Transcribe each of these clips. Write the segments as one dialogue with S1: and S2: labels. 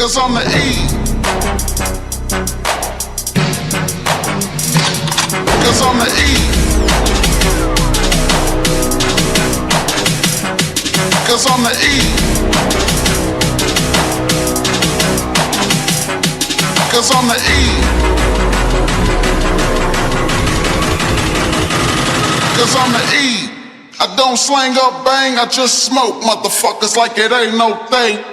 S1: Cause I'm the E. Cause I'm the E. Cause I'm the E. Cause I'm the E. Cause I'm the E. I don't slang up bang, I just smoke motherfuckers like it ain't no thing.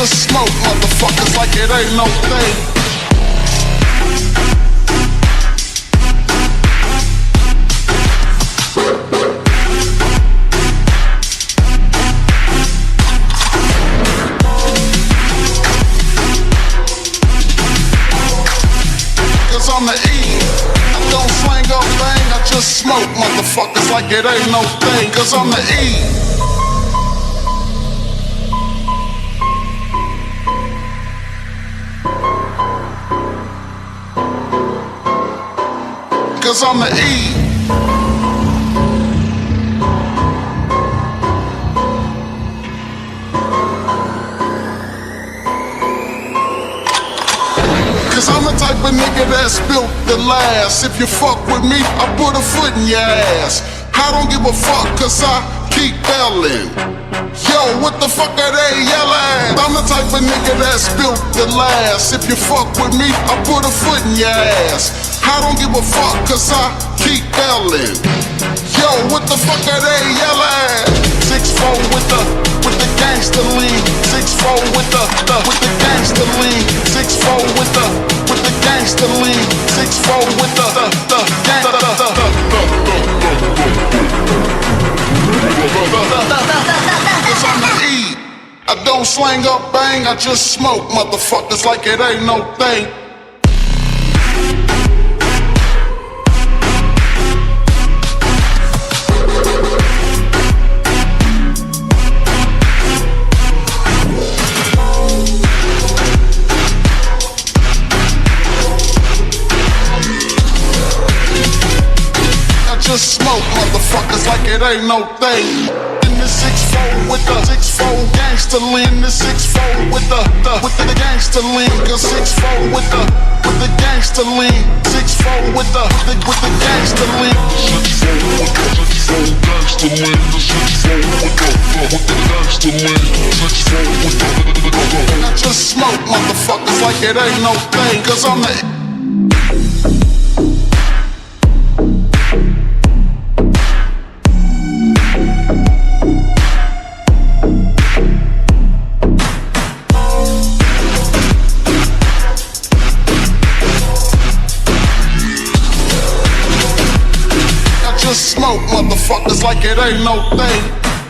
S1: Smoke motherfuckers like it ain't no thing. Cause I'm the E. I don't slang up bang, I just smoke motherfuckers like it ain't no thing. Cause I'm the E. Cause I'm the E. Cause I'm the type of nigga that's built to last. If you fuck with me, I put a foot in your ass. I don't give a fuck cause I keep belling. Yo, what the fuck are they yelling? I'm the type of nigga that's built to last. If you fuck with me, I put a foot in your ass. I don't give a fuck cause I keep belling. Yo, what the fuck are they yelling? 6'4" with the gangster lean. 6'4" with the gangster lean. 6'4" with the gangster lean. 6'4" with the gangster. Cause I'm the E. I don't slang up bang, I just smoke motherfuckers like it ain't no thing. Just smoke motherfuckers like it ain't no thing. In the 6'4" with the 6'4" gangster lean. The 6'4" with the gangster lean. Cause 6'4" with the gangster lean. 6'4" with the gangster lean. 6'4" gangster lean. The 6'4" with the gangster lean. 6'4" with the. I just smoke motherfuckers like it ain't no thing. Cause I'm the. Smoke motherfuckers like it ain't no thing.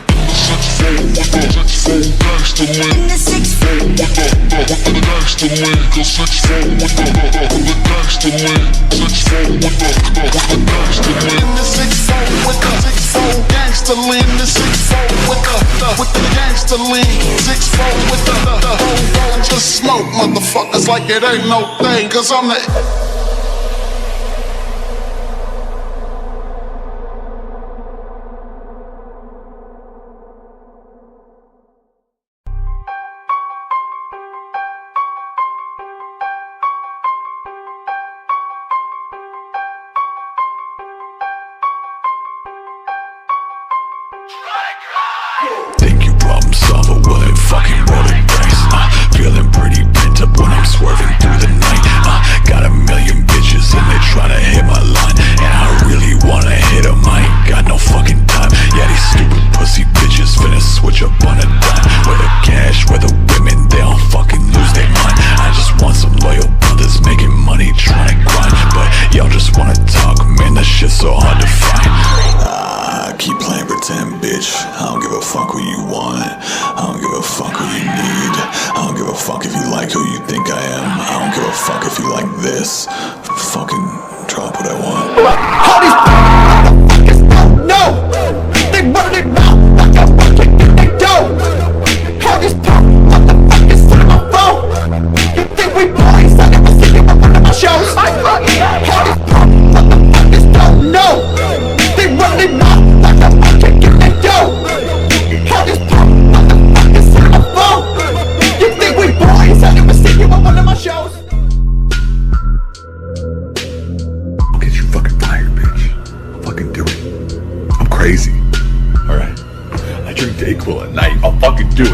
S1: In the 6'4" gangster lean. In the 6'4" with the gangster lean. Cause 6'4" with the gangster lean. 6'4" with the gangster lean. In the 6'4" with the 6'4" gangster lean. The 6'4" with the gangster lean. 6'4" with the. Just smoke motherfuckers like it ain't no thing. Cause I'm the.
S2: Think you problem solver, well then fucking roll the dice. Feeling pretty pent up when I'm swerving through the night. Got a million bitches and they tryna hit my line, and I really wanna hit 'em, I ain't got no fucking time. Yeah, these stupid pussy bitches finna switch up on a dime. Where the cash, where the women, they don't fucking lose their mind. I just want some loyal brothers making money, tryna grind. But y'all just wanna talk, man, that shit's so hard to find. Keep playing pretend, bitch. I don't give a fuck who you want. I don't give a fuck who you need. I don't give a fuck if you like who you think I am. I don't give a fuck if you like this. Fucking drop what I want.
S3: All these motherfuckers don't know. They run their mouth like a fucking
S1: Do it.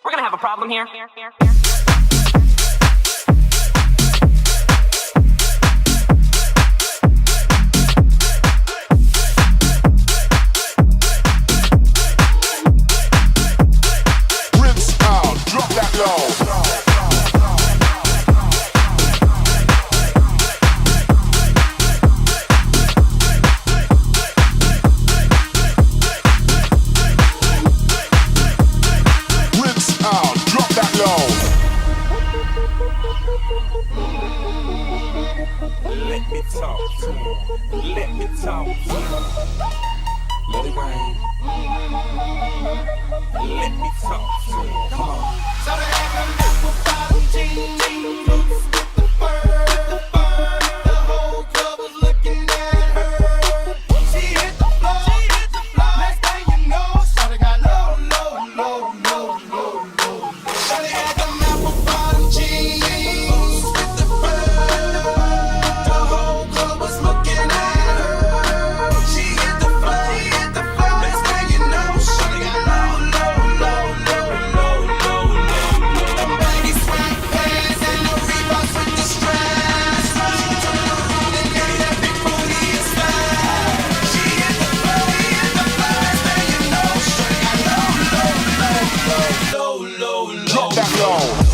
S3: We're gonna have a problem here.
S1: Rinse out, drop that low. Rinse out, drop that low.
S4: Let me talk to him. Let me talk to him. Let it rain. Let me talk to him. Come on.
S5: Started acting like a bottom jean, boots with the fur. The whole club was looking at her. She hit the floor. Next thing you know, shawty got low. Started acting like a bottom jean, boots with the fur. The whole club was looking at her. She hit the floor. Next thing you know, shawty got low.
S1: Drop that low.